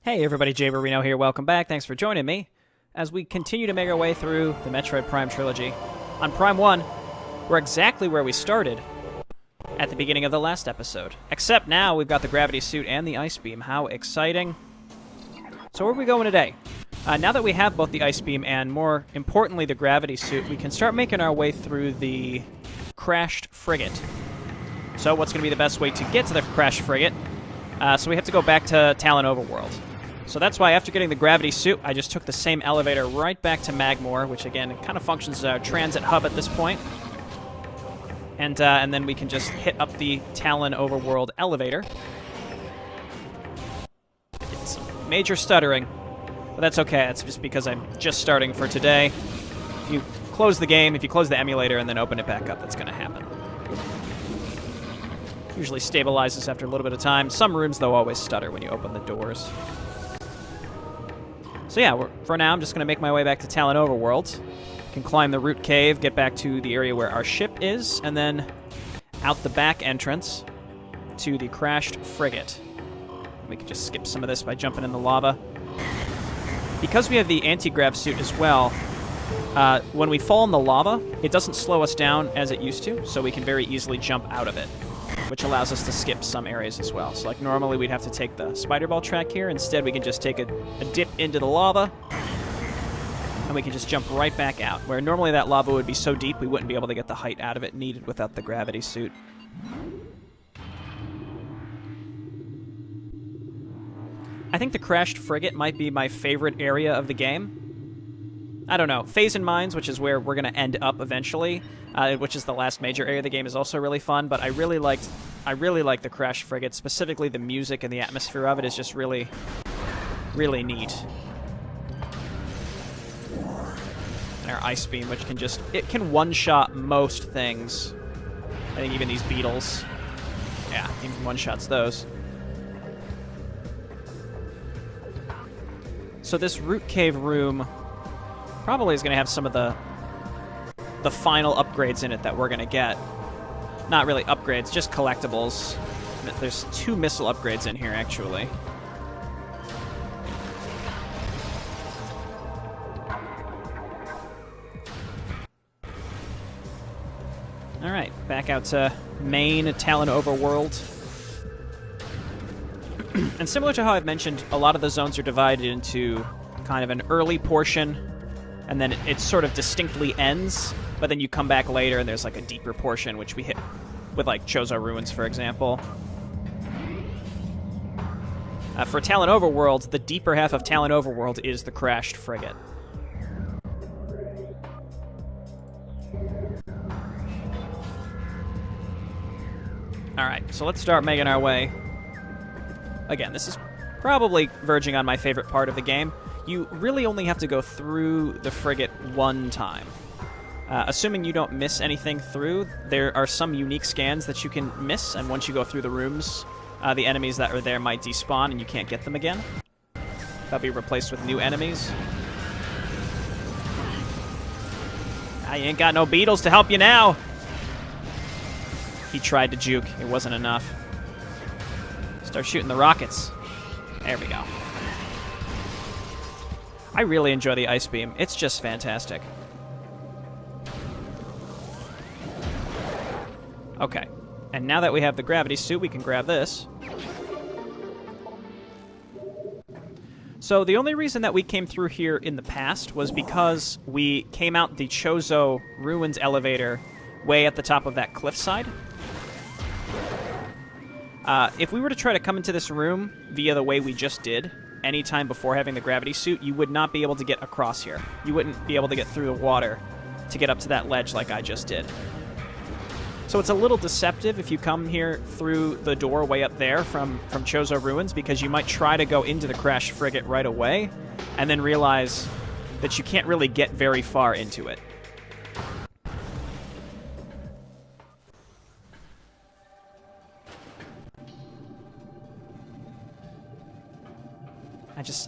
Hey everybody, Jay Barino here, welcome back, thanks for joining me as we continue to make our way through the Metroid Prime Trilogy. On Prime 1, we're exactly where we started at the beginning of the last episode, except now we've got the gravity suit and the ice beam. How exciting. So where are we going today? Now that we have both the ice beam and, more importantly, the gravity suit, we can start making our way through the crashed frigate. So what's going to be the best way to get to the crashed frigate? So we have to go back to Talon Overworld. So that's why after getting the gravity suit, I just took the same elevator right back to Magmoor, which again kind of functions as our transit hub at this point. And then we can just hit up the Talon Overworld elevator. Get some major stuttering, but that's okay. That's just because I'm just starting for today. If you close the game, if you close the emulator and then open it back up, that's going to happen. Usually stabilizes after a little bit of time. Some rooms, though, always stutter when you open the doors. So yeah, for now, I'm just going to make my way back to Talon Overworld. Can climb the root cave, get back to the area where our ship is, and then out the back entrance to the crashed frigate. We can just skip some of this by jumping in the lava. Because we have the anti-grav suit as well, when we fall in the lava, it doesn't slow us down as it used to, so we can very easily jump out of it, which allows us to skip some areas as well. So like normally we'd have to take the spider ball track here. Instead, we can just take a dip into the lava, and we can just jump right back out, where normally that lava would be so deep we wouldn't be able to get the height out of it needed without the gravity suit. I think the crashed frigate might be my favorite area of the game. I don't know. Phazon Mines, which is where we're going to end up eventually, which is the last major area of the game, is also really fun, but I really like the crashed frigate. Specifically, the music and the atmosphere of it is just really, really neat. And our ice beam, which can one-shot most things. I think even these beetles. Yeah, even one-shots those. So this root cave room probably is going to have some of the final upgrades in it that we're going to get. Not really upgrades, just collectibles. There's 2 missile upgrades in here, actually. Alright, back out to main Talon Overworld. And similar to how I've mentioned, a lot of the zones are divided into kind of an early portion, and then it sort of distinctly ends, but then you come back later and there's like a deeper portion, which we hit with like Chozo Ruins, for example. For Talon Overworld, the deeper half of Talon Overworld is the crashed frigate. Alright, so let's start making our way. Again, this is probably verging on my favorite part of the game. You really only have to go through the frigate one time. Assuming you don't miss anything through, there are some unique scans that you can miss, and once you go through the rooms, the enemies that are there might despawn and you can't get them again. They'll be replaced with new enemies. You ain't got no beetles to help you now! He tried to juke. It wasn't enough. Start shooting the rockets. There we go. I really enjoy the ice beam. It's just fantastic. Okay. And now that we have the gravity suit, we can grab this. So the only reason that we came through here in the past was because we came out the Chozo Ruins elevator way at the top of that cliffside. If we were to try to come into this room via the way we just did, anytime before having the gravity suit, you would not be able to get across here. You wouldn't be able to get through the water to get up to that ledge like I just did. So it's a little deceptive if you come here through the door way up there from Chozo Ruins, because you might try to go into the crashed frigate right away, and then realize that you can't really get very far into it.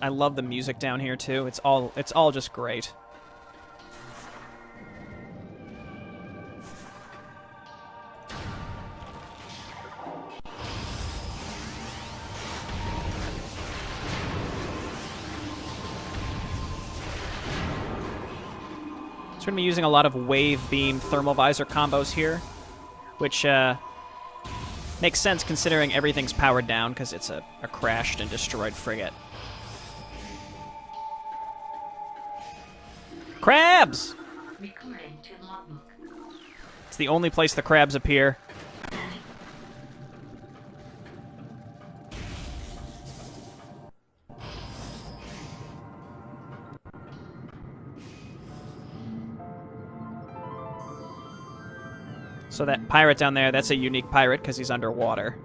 I love the music down here too. It's all just great. So we're going to be using a lot of wave beam thermal visor combos here, which makes sense considering everything's powered down because it's a crashed and destroyed frigate. Crabs! Recording to Logbook. It's the only place the crabs appear. So that pirate down there, that's a unique pirate because he's underwater.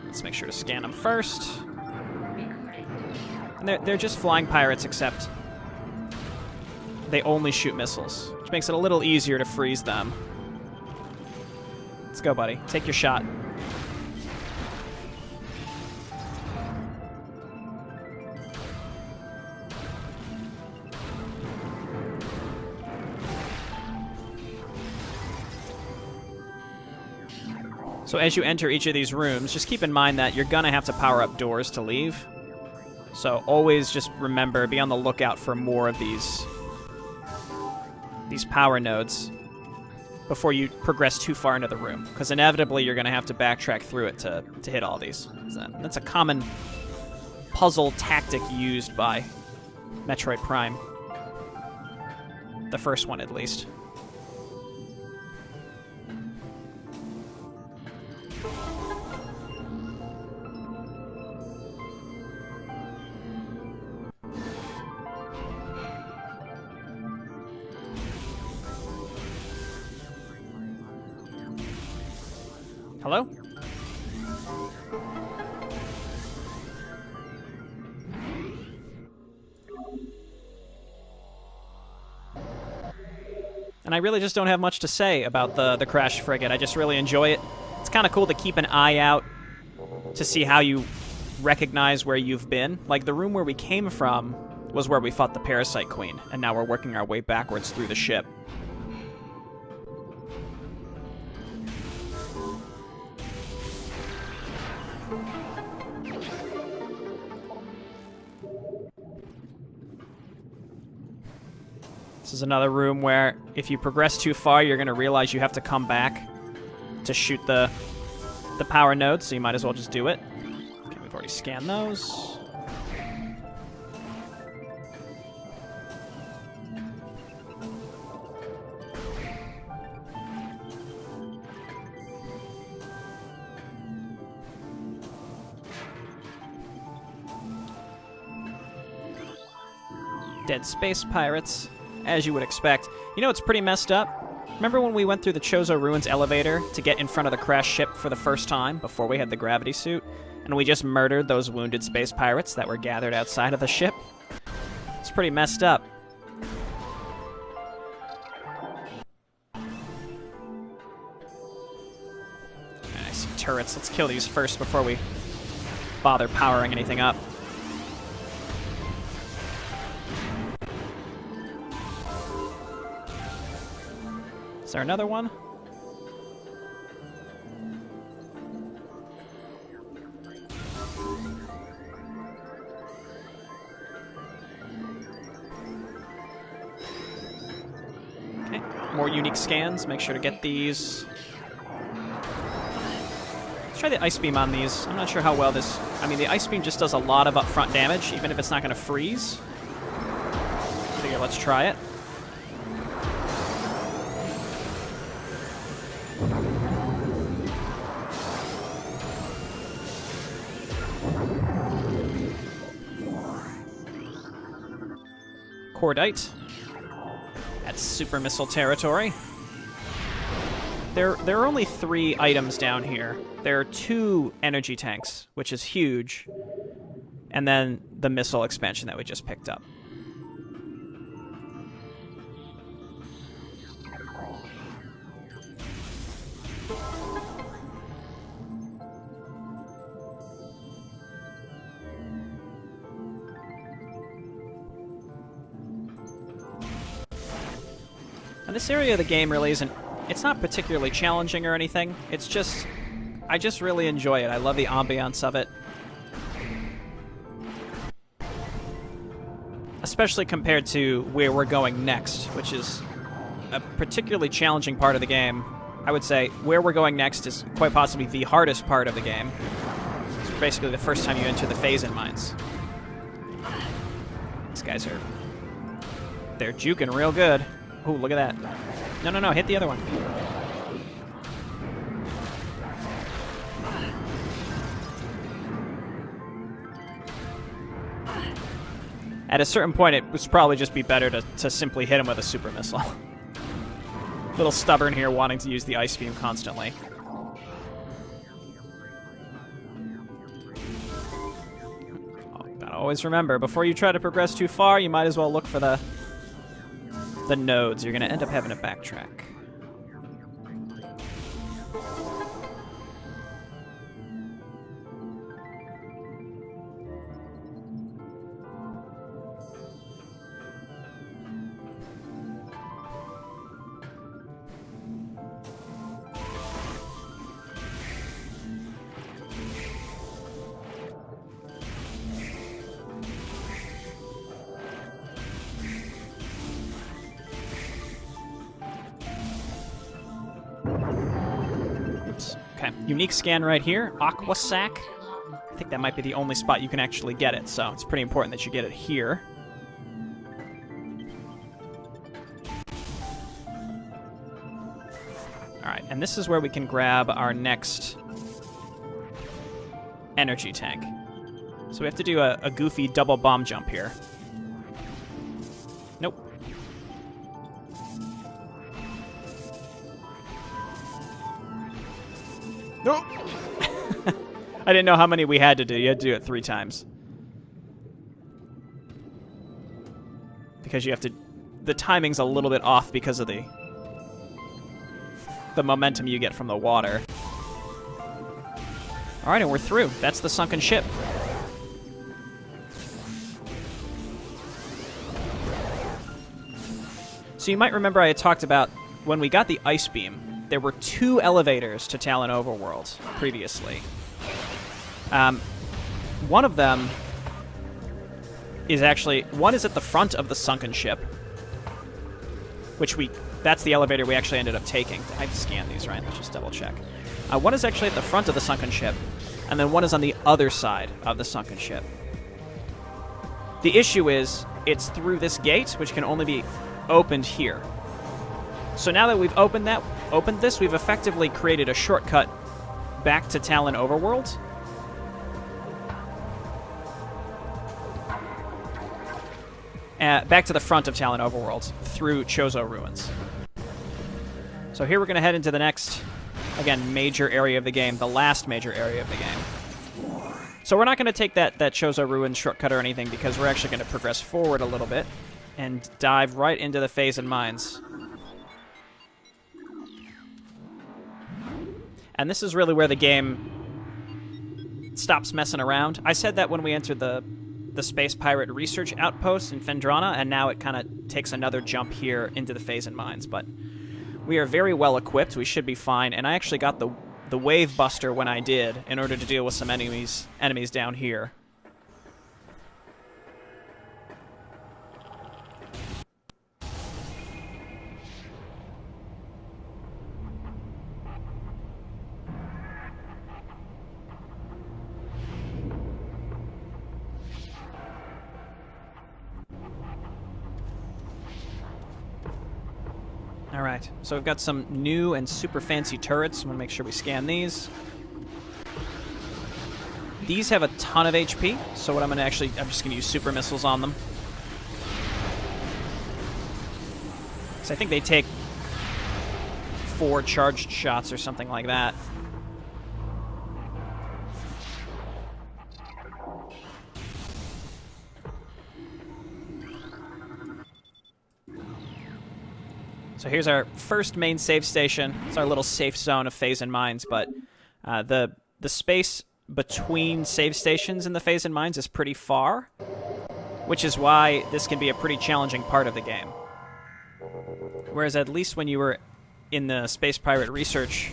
Let's make sure to scan them first. And they're just flying pirates, except they only shoot missiles, which makes it a little easier to freeze them. Let's go, buddy. Take your shot. So as you enter each of these rooms, just keep in mind that you're going to have to power up doors to leave. So always just remember, be on the lookout for more of these power nodes before you progress too far into the room, because inevitably you're going to have to backtrack through it to hit all these. That's a common puzzle tactic used by Metroid Prime. The first one, at least. Hello? And I really just don't have much to say about the crashed frigate. I just really enjoy it. It's kind of cool to keep an eye out to see how you recognize where you've been. Like, the room where we came from was where we fought the Parasite Queen, and now we're working our way backwards through the ship. This is another room where if you progress too far, you're going to realize you have to come back to shoot the power nodes, so you might as well just do it. Okay, we've already scanned those. Dead space pirates. As you would expect. You know what's pretty messed up? Remember when we went through the Chozo Ruins elevator to get in front of the crashed ship for the first time before we had the gravity suit? And we just murdered those wounded space pirates that were gathered outside of the ship? It's pretty messed up. I see turrets. Let's kill these first before we bother powering anything up. Is there another one? Okay, more unique scans. Make sure to get these. Let's try the ice beam on these. I'm not sure how well this... I mean, the ice beam just does a lot of upfront damage, even if it's not going to freeze. I figure let's try it. Cordite. That's super missile territory. There are only 3 items down here. There are 2 energy tanks, which is huge, and then the missile expansion that we just picked up. And this area of the game really isn't... It's not particularly challenging or anything. It's just... I just really enjoy it. I love the ambiance of it. especially compared to where we're going next, which is a particularly challenging part of the game. I would say where we're going next is quite possibly the hardest part of the game. It's basically the first time you enter the Phazon Mines. These guys are... they're juking real good. Ooh, look at that. No, hit the other one. At a certain point, it would probably just be better to simply hit him with a super missile. Little stubborn here, wanting to use the ice beam constantly. Oh, gotta always remember, before you try to progress too far, you might as well look for the nodes. You're gonna end up having to backtrack. Okay, unique scan right here, Aqua Sac. I think that might be the only spot you can actually get it, so it's pretty important that you get it here. Alright, and this is where we can grab our next energy tank. So we have to do a goofy double bomb jump here. Nope. Nope. I didn't know how many we had to do. You had to do it 3 times. Because you have to... the timing's a little bit off because of the momentum you get from the water. Alright, and we're through. That's the sunken ship. So you might remember I had talked about when we got the ice beam, there were 2 elevators to Talon Overworld previously. One of them is actually... one is at the front of the sunken ship, which that's the elevator we actually ended up taking. I have to scan these, right? Let's just double check. One is actually at the front of the sunken ship, and then one is on the other side of the sunken ship. The issue is, it's through this gate, which can only be opened here. So now that we've opened this, we've effectively created a shortcut back to Talon Overworld. Back to the front of Talon Overworld through Chozo Ruins. So here we're going to head into the next, again, major area of the game, the last major area of the game. So we're not going to take that Chozo Ruins shortcut or anything because we're actually going to progress forward a little bit and dive right into the Phazon Mines. And this is really where the game stops messing around. I said that when we entered the Space Pirate Research Outpost in Phendrana, and now it kind of takes another jump here into the Phazon Mines. But we are very well equipped. We should be fine. And I actually got the Wave Buster when I did in order to deal with some enemies down here. Alright, so we've got some new and super fancy turrets. I want to make sure we scan these. These have a ton of HP, so what I'm just going to use super missiles on them. So I think they take 4 charged shots or something like that. So here's our first main save station. It's our little safe zone of Phazon Mines, but the space between save stations in the Phazon Mines is pretty far, which is why this can be a pretty challenging part of the game. Whereas at least when you were in the Space Pirate Research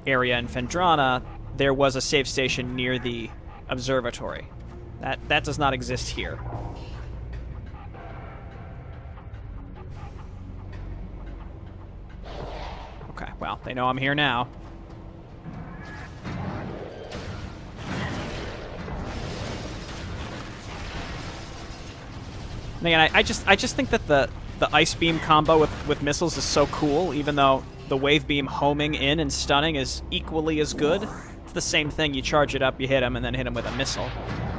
area in Phendrana, there was a save station near the observatory. That does not exist here. They know I'm here now. And again, I just think that the ice beam combo with missiles is so cool, even though the wave beam homing in and stunning is equally as good. It's the same thing. You charge it up, you hit him, and then hit him with a missile.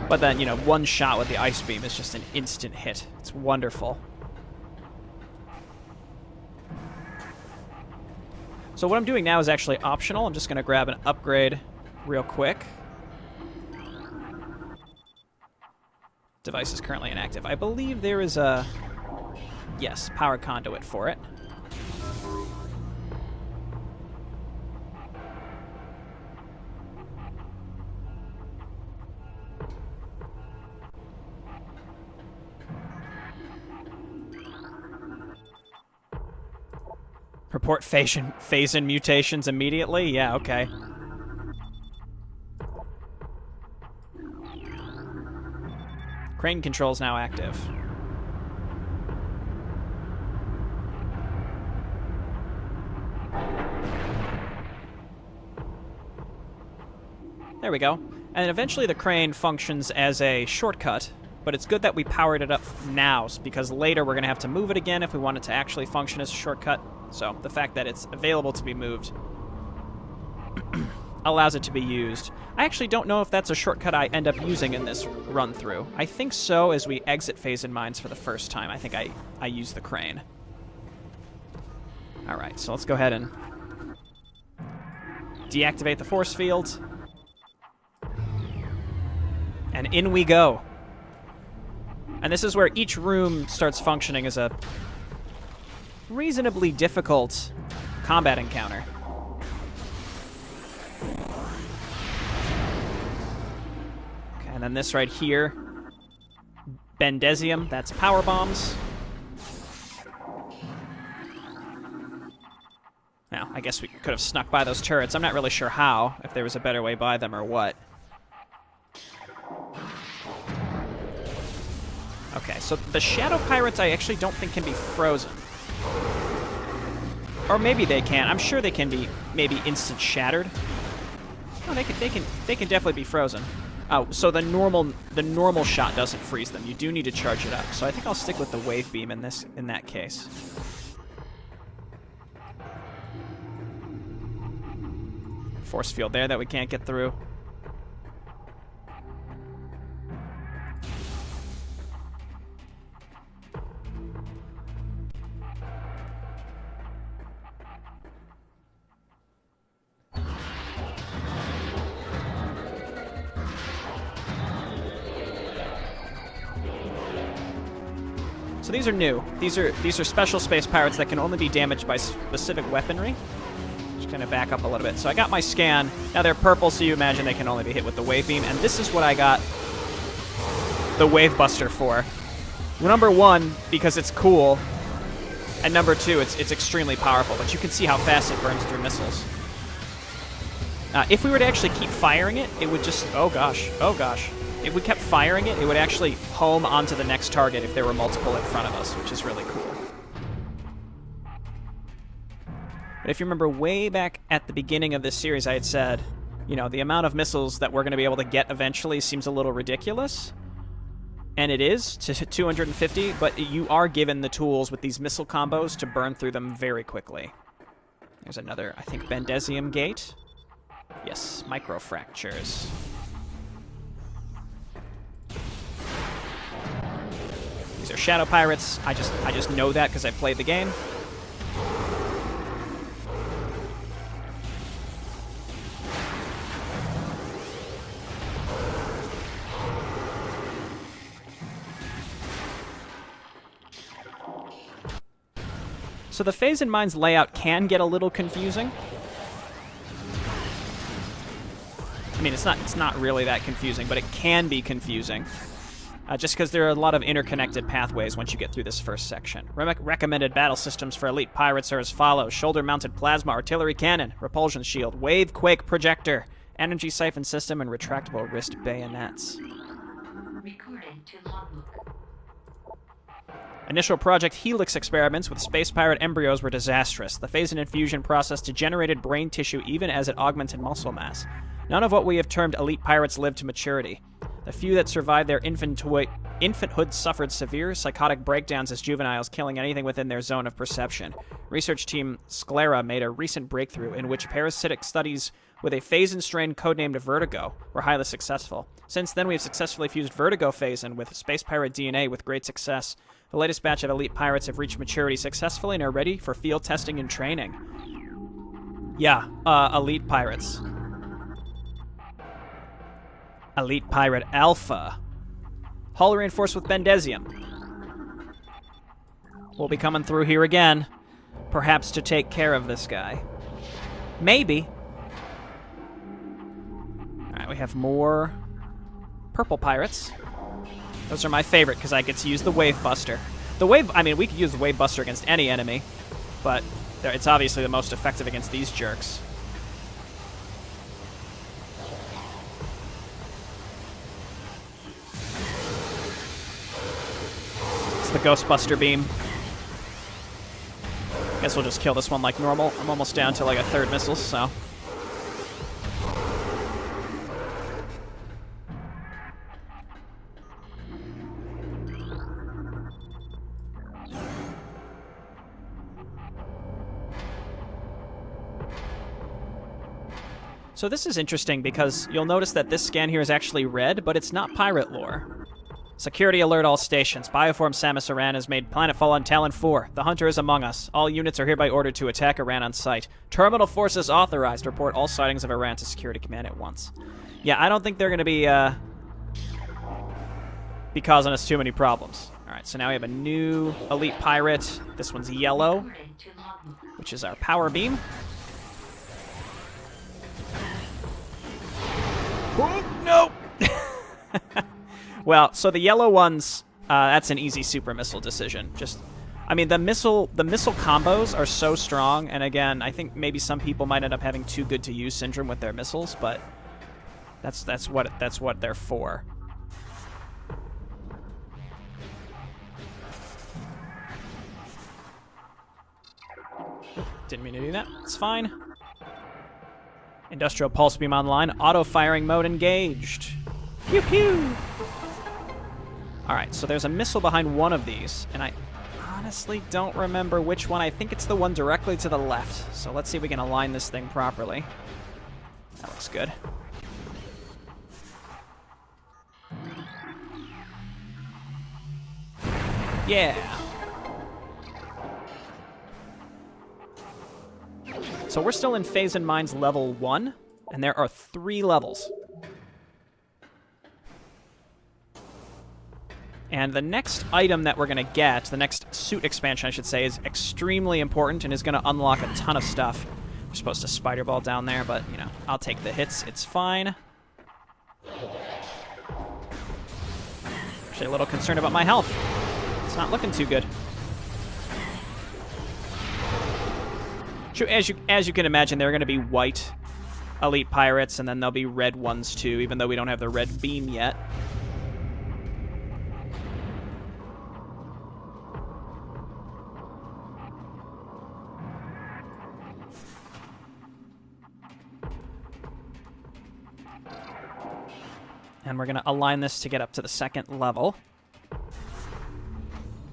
But then, you know, one shot with the ice beam is just an instant hit. It's wonderful. So what I'm doing now is actually optional. I'm just going to grab an upgrade real quick. Device is currently inactive. I believe there is a... yes, power conduit for it. Report Phazon mutations immediately? Yeah, okay. Crane controls now active. There we go. And eventually the crane functions as a shortcut, but it's good that we powered it up now, because later we're going to have to move it again if we want it to actually function as a shortcut. So the fact that it's available to be moved allows it to be used. I actually don't know if that's a shortcut I end up using in this run-through. I think so, as we exit Phazon Mines for the first time. I think I use the crane. Alright, so let's go ahead and deactivate the force field. And in we go. And this is where each room starts functioning as a reasonably difficult combat encounter. Okay, and then this right here, Bendesium, that's power bombs. Now, I guess we could have snuck by those turrets. I'm not really sure how, if there was a better way by them or what. Okay, so the Shadow Pirates I actually don't think can be frozen. Or maybe they can. I'm sure they can be maybe instant shattered. Oh, they can definitely be frozen. Oh, so the normal shot doesn't freeze them. You do need to charge it up. So I think I'll stick with the wave beam in that case. Force field there that we can't get through. So these are new. These are special space pirates that can only be damaged by specific weaponry. Just kind of back up a little bit. So I got my scan. Now they're purple, so you imagine they can only be hit with the wave beam. And this is what I got the wave buster for. Number one, because it's cool, and number two, it's extremely powerful. But you can see how fast it burns through missiles. If we were to actually keep firing it, it would just... oh gosh. If we kept firing it, it would actually home onto the next target if there were multiple in front of us, which is really cool. But if you remember way back at the beginning of this series, I had said, you know, the amount of missiles that we're going to be able to get eventually seems a little ridiculous. And it is, to 250, but you are given the tools with these missile combos to burn through them very quickly. There's another, I think, Bendesium gate. Yes, microfractures. These are Shadow Pirates. I just know that because I played the game. So the Phazon Mines layout can get a little confusing. I mean, it's not really that confusing, but it can be confusing. Just because there are a lot of interconnected pathways once you get through this first section. Recommended battle systems for elite pirates are as follows: shoulder-mounted plasma artillery cannon, repulsion shield, wave quake projector, energy siphon system, and retractable wrist bayonets. Recording to Logbook. Initial Project Helix experiments with space pirate embryos were disastrous. The Phazon infusion process degenerated brain tissue even as it augmented muscle mass. None of what we have termed elite pirates lived to maturity. The few that survived their infanthood suffered severe psychotic breakdowns as juveniles, killing anything within their zone of perception. Research team Sclera made a recent breakthrough in which parasitic studies with a Phazon strain codenamed Vertigo were highly successful. Since then, we have successfully fused Vertigo Phazon with space pirate DNA with great success. The latest batch of elite pirates have reached maturity successfully and are ready for field testing and training. Yeah, elite pirates. Elite Pirate Alpha. Hull reinforced with Bendesium. We'll be coming through here again, perhaps to take care of this guy. Maybe. Alright, we have more purple pirates. Those are my favorite because I get to use the Wave Buster. We could use the Wave Buster against any enemy, but it's obviously the most effective against these jerks. The Ghostbuster beam. Guess we'll just kill this one like normal. I'm almost down to like a third missile, so. So this is interesting because you'll notice that this scan here is actually red, but it's not pirate lore. Security alert all stations. Bioform Samus Aran has made planetfall on Talon 4. The Hunter is among us. All units are hereby ordered to attack Aran on sight. Terminal forces authorized. Report all sightings of Aran to Security Command at once. Yeah, I don't think they're going to be causing us too many problems. Alright, so now we have a new elite pirate. This one's yellow, which is our power beam. Oh, no! Well, so the yellow ones, that's an easy super missile decision. The missile combos are so strong, and again, I think maybe some people might end up having too good to use syndrome with their missiles, but that's what they're for. Didn't mean to do that. It's fine. Industrial pulse beam online. Auto firing mode engaged. Pew pew. Alright, so there's a missile behind one of these, and I honestly don't remember which one. I think it's the one directly to the left. So let's see if we can align this thing properly. That looks good. Yeah. So we're still in Phazon Mines level 1, and there are 3 levels. And the next item that we're going to get, the next suit expansion, I should say, is extremely important and is going to unlock a ton of stuff. We're supposed to spider ball down there, but, you know, I'll take the hits. It's fine. Actually, a little concerned about my health. It's not looking too good. As you can imagine, there are going to be white elite pirates, and then there'll be red ones too, even though we don't have the red beam yet. And we're going to align this to get up to the 2nd level.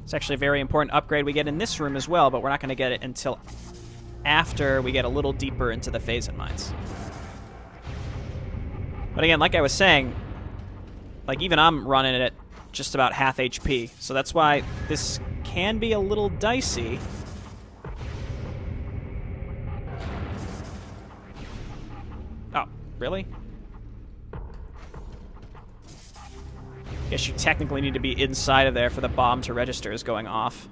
It's actually a very important upgrade we get in this room as well, but we're not going to get it until after we get a little deeper into the Phazon Mines. But again, like I was saying, like even I'm running it at just about half HP, so that's why this can be a little dicey. Oh, really? Guess you technically need to be inside of there for the bomb to register as going off.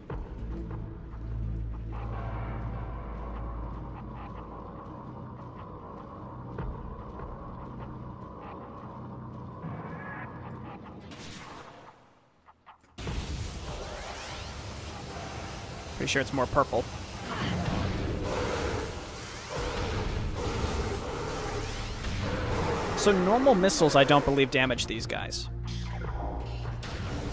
Pretty sure it's more purple. So normal missiles, I don't believe, damage these guys.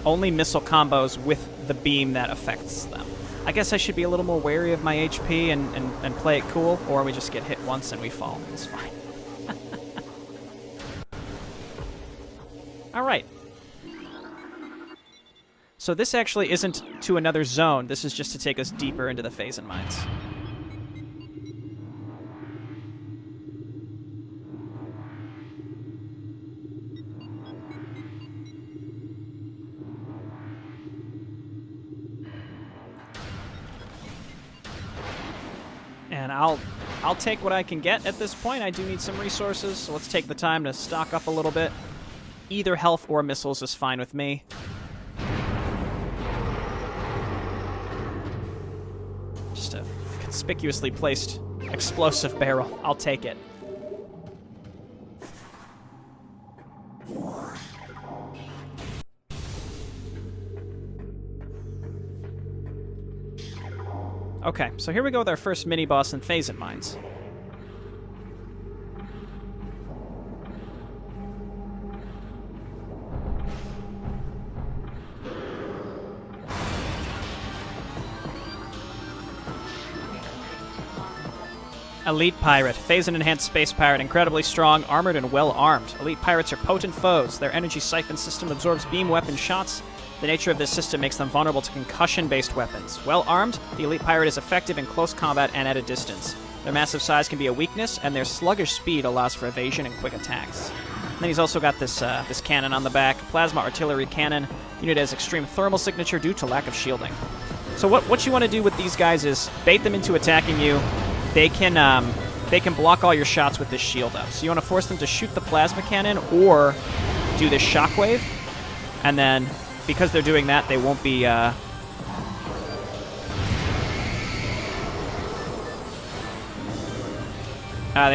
Only missile combos with the beam that affects them. I guess I should be a little more wary of my HP and play it cool, or we just get hit once and we fall. It's fine. Alright. So this actually isn't to another zone. This is just to take us deeper into the Phazon Mines. And I'll take what I can get at this point. I do need some resources, so let's take the time to stock up a little bit. Either health or missiles is fine with me. Just a conspicuously placed explosive barrel. I'll take it. Okay, so here we go with our first mini-boss in Phazon Mines. Elite Pirate. Phazon Enhanced Space Pirate. Incredibly strong, armored, and well-armed. Elite Pirates are potent foes. Their energy siphon system absorbs beam weapon shots. The nature of this system makes them vulnerable to concussion-based weapons. Well-armed, the Elite Pirate is effective in close combat and at a distance. Their massive size can be a weakness, and their sluggish speed allows for evasion and quick attacks. And then he's also got this cannon on the back. Plasma Artillery Cannon. Unit has extreme thermal signature due to lack of shielding. So what you want to do with these guys is bait them into attacking you. They can block all your shots with this shield up. So you want to force them to shoot the plasma cannon or do this shockwave, and then because they're doing that, they won't be they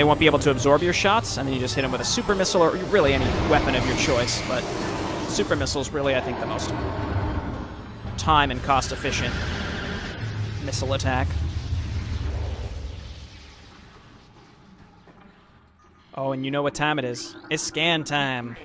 won't be able to absorb your shots, and then you just hit them with a super missile or really any weapon of your choice. But super missiles really, I think, the most time and cost efficient missile attack. Oh, and you know what time it is. It's scan time.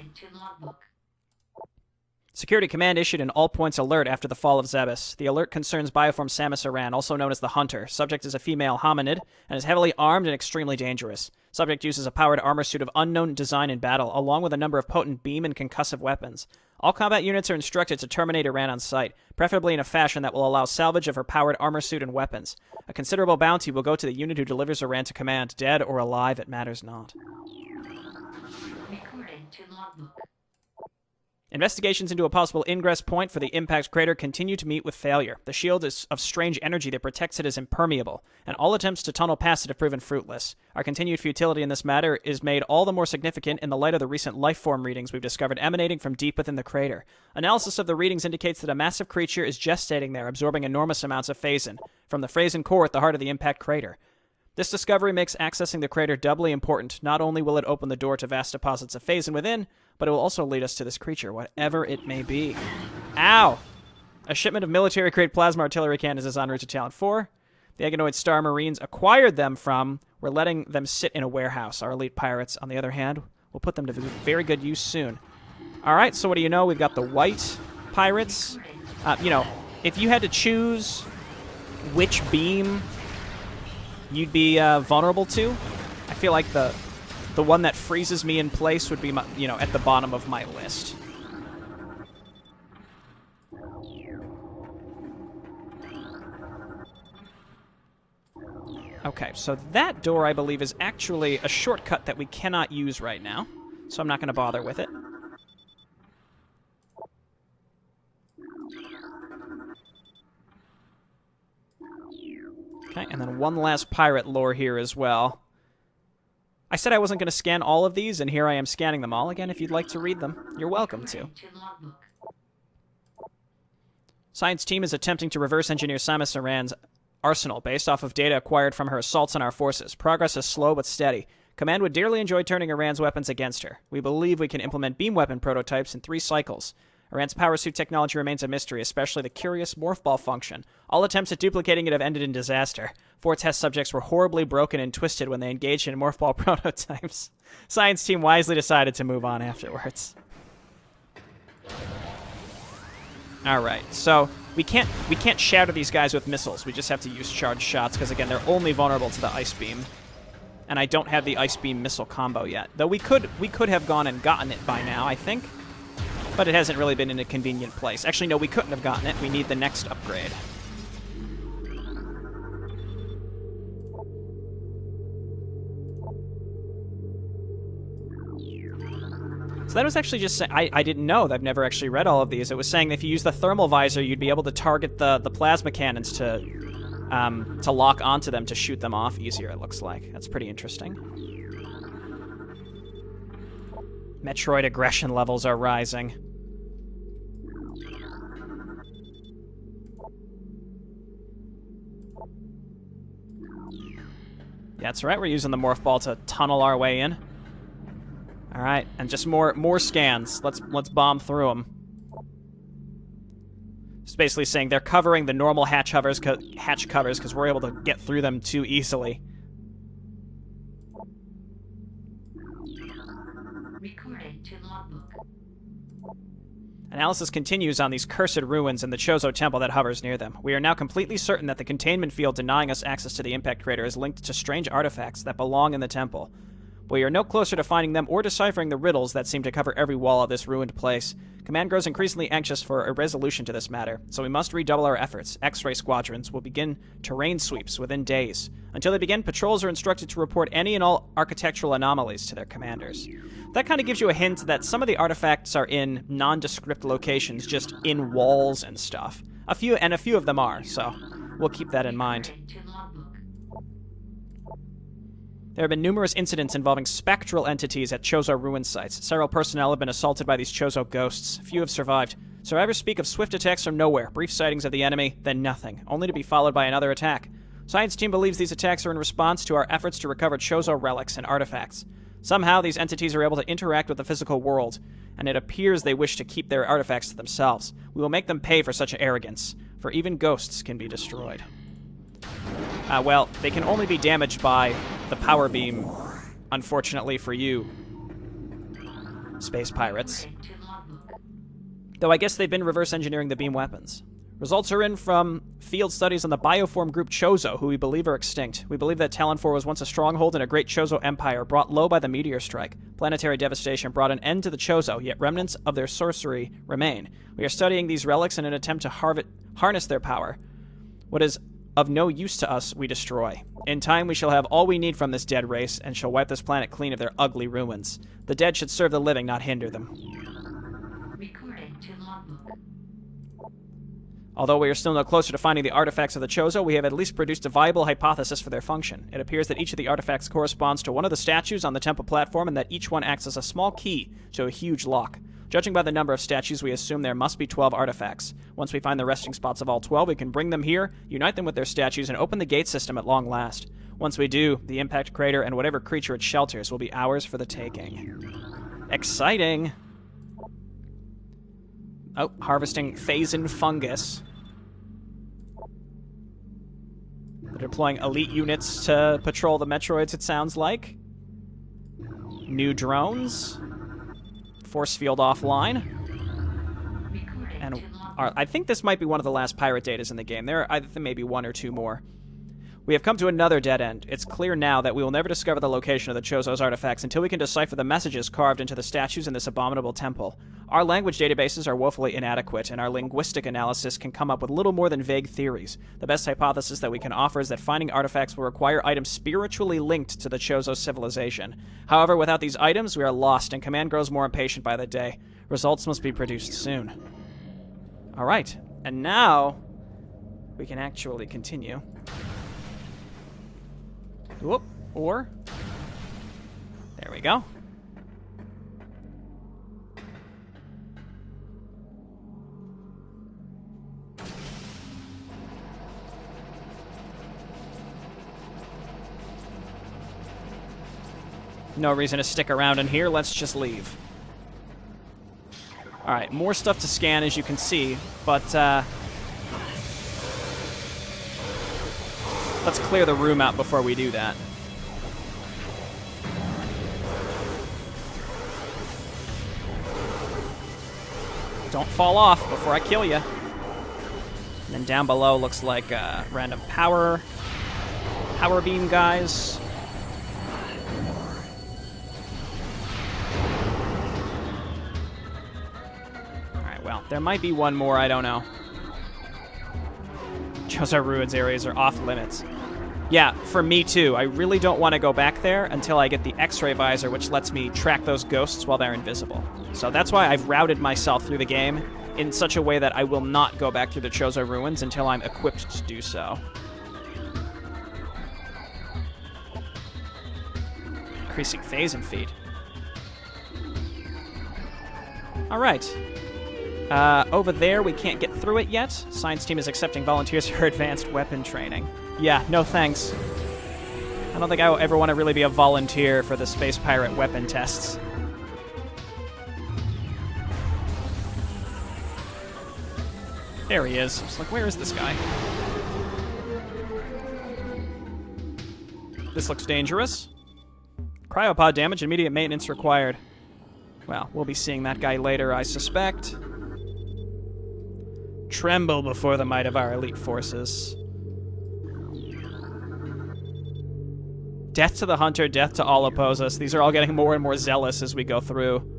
Security Command issued an all-points alert after the fall of Zebes. The alert concerns Bioform Samus Aran, also known as the Hunter. Subject is a female hominid and is heavily armed and extremely dangerous. Subject uses a powered armor suit of unknown design in battle, along with a number of potent beam and concussive weapons. All combat units are instructed to terminate Aran on sight, preferably in a fashion that will allow salvage of her powered armor suit and weapons. A considerable bounty will go to the unit who delivers Aran to command. Dead or alive, it matters not. Recording to Logbook. Investigations into a possible ingress point for the impact crater continue to meet with failure. The shield is of strange energy that protects it is impermeable, and all attempts to tunnel past it have proven fruitless. Our continued futility in this matter is made all the more significant in the light of the recent life form readings we've discovered emanating from deep within the crater. Analysis of the readings indicates that a massive creature is gestating there, absorbing enormous amounts of Phazon from the Phazon core at the heart of the impact crater. This discovery makes accessing the crater doubly important. Not only will it open the door to vast deposits of Phazon within, but it will also lead us to this creature, whatever it may be. Ow! A shipment of military-grade plasma artillery cannons is en route to Talon 4. The Eganoid Star Marines acquired them from. We're letting them sit in a warehouse. Our elite pirates, on the other hand, will put them to very good use soon. All right, so what do you know? We've got the white pirates. If you had to choose which beam you'd be vulnerable to, I feel like the one that freezes me in place would be at the bottom of my list. Okay, so that door, I believe, is actually a shortcut that we cannot use right now, so I'm not going to bother with it. Okay, and then one last pirate lore here as well. I said I wasn't going to scan all of these, and here I am scanning them all. Again, if you'd like to read them, you're welcome to. Science team is attempting to reverse engineer Samus Aran's arsenal based off of data acquired from her assaults on our forces. Progress is slow but steady. Command would dearly enjoy turning Aran's weapons against her. We believe we can implement beam weapon prototypes in 3 cycles. Aran's power suit technology remains a mystery, especially the curious morph ball function. All attempts at duplicating it have ended in disaster. 4 test subjects were horribly broken and twisted when they engaged in morph ball prototypes. Science team wisely decided to move on afterwards. Alright, so We can't shatter these guys with missiles. We just have to use charged shots because, again, they're only vulnerable to the ice beam. And I don't have the ice beam missile combo yet. Though we could have gone and gotten it by now, I think. But it hasn't really been in a convenient place. Actually, no, we couldn't have gotten it. We need the next upgrade. So that was actually just... I didn't know. I've never actually read all of these. It was saying that if you use the thermal visor, you'd be able to target the plasma cannons to lock onto them to shoot them off easier, it looks like. That's pretty interesting. Metroid aggression levels are rising. That's right, we're using the morph ball to tunnel our way in. All right, and just more scans. Let's bomb through them. It's basically saying they're covering the normal hatch covers because we're able to get through them too easily. Recording to Logbook. Analysis continues on these cursed ruins and the Chozo temple that hovers near them. We are now completely certain that the containment field denying us access to the impact crater is linked to strange artifacts that belong in the temple. We are no closer to finding them or deciphering the riddles that seem to cover every wall of this ruined place. Command grows increasingly anxious for a resolution to this matter, so we must redouble our efforts. X-ray squadrons will begin terrain sweeps within days. Until they begin, patrols are instructed to report any and all architectural anomalies to their commanders. That kind of gives you a hint that some of the artifacts are in nondescript locations, just in walls and stuff. A few of them are, so we'll keep that in mind. There have been numerous incidents involving spectral entities at Chozo ruin sites. Several personnel have been assaulted by these Chozo ghosts. Few have survived. Survivors speak of swift attacks from nowhere, brief sightings of the enemy, then nothing, only to be followed by another attack. Science team believes these attacks are in response to our efforts to recover Chozo relics and artifacts. Somehow, these entities are able to interact with the physical world, and it appears they wish to keep their artifacts to themselves. We will make them pay for such arrogance, for even ghosts can be destroyed. Well, they can only be damaged by the power beam, unfortunately for you, space pirates. Though I guess they've been reverse engineering the beam weapons. Results are in from field studies on the bioform group Chozo, who we believe are extinct. We believe that Talon 4 was once a stronghold in a great Chozo empire, brought low by the meteor strike. Planetary devastation brought an end to the Chozo, yet remnants of their sorcery remain. We are studying these relics in an attempt to harness their power. What is of no use to us, we destroy. In time, we shall have all we need from this dead race, and shall wipe this planet clean of their ugly ruins. The dead should serve the living, not hinder them. Recording to Logbook. Although we are still no closer to finding the artifacts of the Chozo, we have at least produced a viable hypothesis for their function. It appears that each of the artifacts corresponds to one of the statues on the temple platform, and that each one acts as a small key to a huge lock. Judging by the number of statues, we assume there must be 12 artifacts. Once we find the resting spots of all 12, we can bring them here, unite them with their statues, and open the gate system at long last. Once we do, the impact crater and whatever creature it shelters will be ours for the taking. Exciting! Oh, harvesting Phazon fungus. They're deploying elite units to patrol the Metroids, it sounds like. New drones. Force field offline. And I think this might be one of the last pirate datas in the game. There are maybe one or two more. We have come to another dead end. It's clear now that we will never discover the location of the Chozo's artifacts until we can decipher the messages carved into the statues in this abominable temple. Our language databases are woefully inadequate, and our linguistic analysis can come up with little more than vague theories. The best hypothesis that we can offer is that finding artifacts will require items spiritually linked to the Chozo civilization. However, without these items, we are lost, and Command grows more impatient by the day. Results must be produced soon. Alright, and now we can actually continue. Whoop, or... There we go. No reason to stick around in here, let's just leave. Alright, more stuff to scan as you can see, but let's clear the room out before we do that. Don't fall off before I kill you. And then down below looks like random power beam guys. Alright, well, there might be one more, I don't know. Chozo Ruins areas are off limits. Yeah, for me too. I really don't want to go back there until I get the X-ray visor, which lets me track those ghosts while they're invisible. So that's why I've routed myself through the game in such a way that I will not go back through the Chozo Ruins until I'm equipped to do so. Increasing Phazon feed. Alright. Over there, we can't get through it yet. Science team is accepting volunteers for advanced weapon training. Yeah, no thanks. I don't think I will ever want to really be a volunteer for the space pirate weapon tests. There he is. I was like, where is this guy? This looks dangerous. Cryopod damage, immediate maintenance required. Well, we'll be seeing that guy later, I suspect. Tremble before the might of our elite forces. Death to the hunter, death to all oppose us. These are all getting more and more zealous as we go through.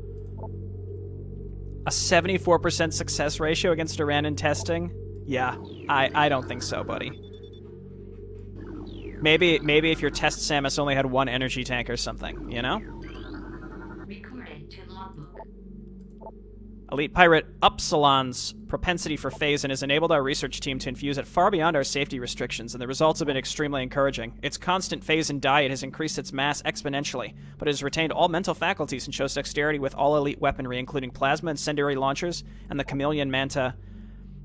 A 74% success ratio against Iran in testing? Yeah, I don't think so, buddy. Maybe if your test Samus only had one energy tank or something, you know? Recording to Logbook. Elite Pirate Upsilon's propensity for Phazon has enabled our research team to infuse it far beyond our safety restrictions, and the results have been extremely encouraging. Its constant Phazon diet has increased its mass exponentially, but it has retained all mental faculties and shows dexterity with all elite weaponry, including plasma incendiary launchers and the chameleon manta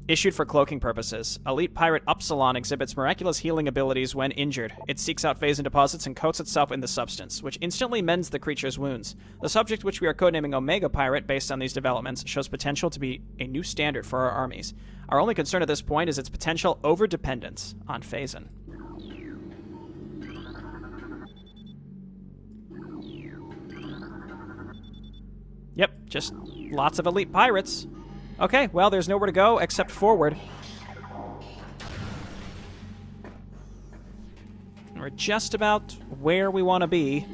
issued for cloaking purposes. Elite Pirate Upsilon exhibits miraculous healing abilities when injured. It seeks out Phazon deposits and coats itself in the substance, which instantly mends the creature's wounds. The subject, which we are codenaming Omega Pirate based on these developments, shows potential to be a new standard for our armies. Our only concern at this point is its potential over-dependence on Phazon. Yep, just lots of elite pirates. Okay, well, there's nowhere to go except forward. We're just about where we want to be.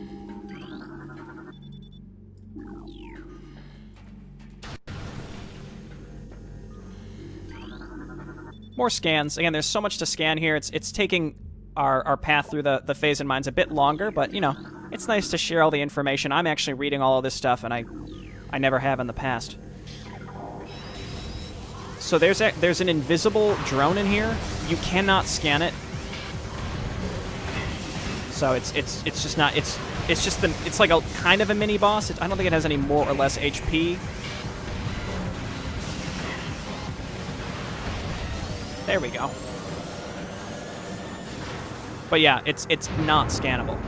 More scans. Again, there's so much to scan here. It's taking our path through the Phazon Mines a bit longer, but, you know, it's nice to share all the information. I'm actually reading all of this stuff, and I never have in the past. So there's an invisible drone in here. You cannot scan it. So it's just not it's like a kind of a mini boss. I don't think it has any more or less HP. There we go. But yeah, it's not scannable.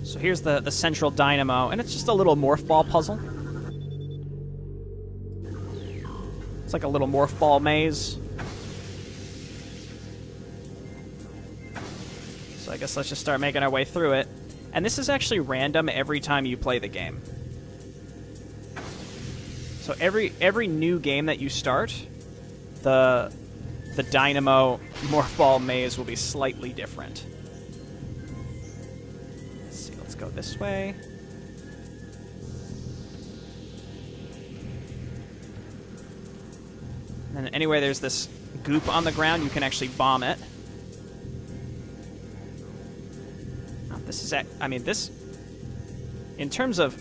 So here's the central dynamo, and it's just a little morph ball puzzle. It's like a little morph ball maze. So I guess let's just start making our way through it. And this is actually random every time you play the game. So every new game that you start, the dynamo morph ball maze will be slightly different. Go this way. And then anywhere there's this goop on the ground, you can actually bomb it. Oh, this is, I mean, this, in terms of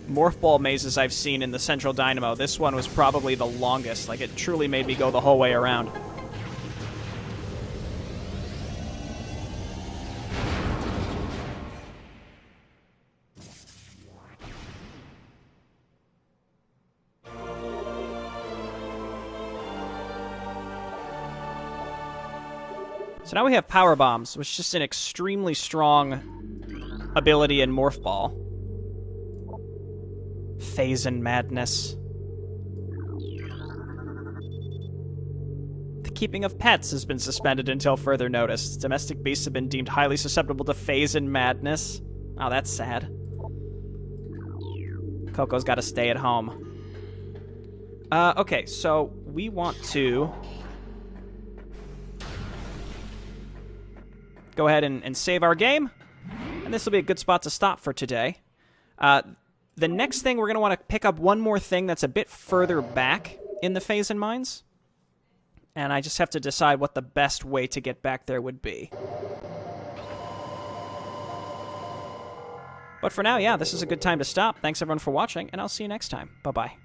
morph ball mazes I've seen in the Central Dynamo, this one was probably the longest. Like, it truly made me go the whole way around. So now we have Power Bombs, which is just an extremely strong ability in Morph Ball. Phazon Madness. The keeping of pets has been suspended until further notice. Domestic beasts have been deemed highly susceptible to Phazon Madness. Oh, that's sad. Coco's got to stay at home. Okay, so we want to go ahead and save our game. And this will be a good spot to stop for today. The next thing, we're going to want to pick up one more thing that's a bit further back in the Phazon Mines. And I just have to decide what the best way to get back there would be. But for now, yeah, this is a good time to stop. Thanks everyone for watching, and I'll see you next time. Bye-bye.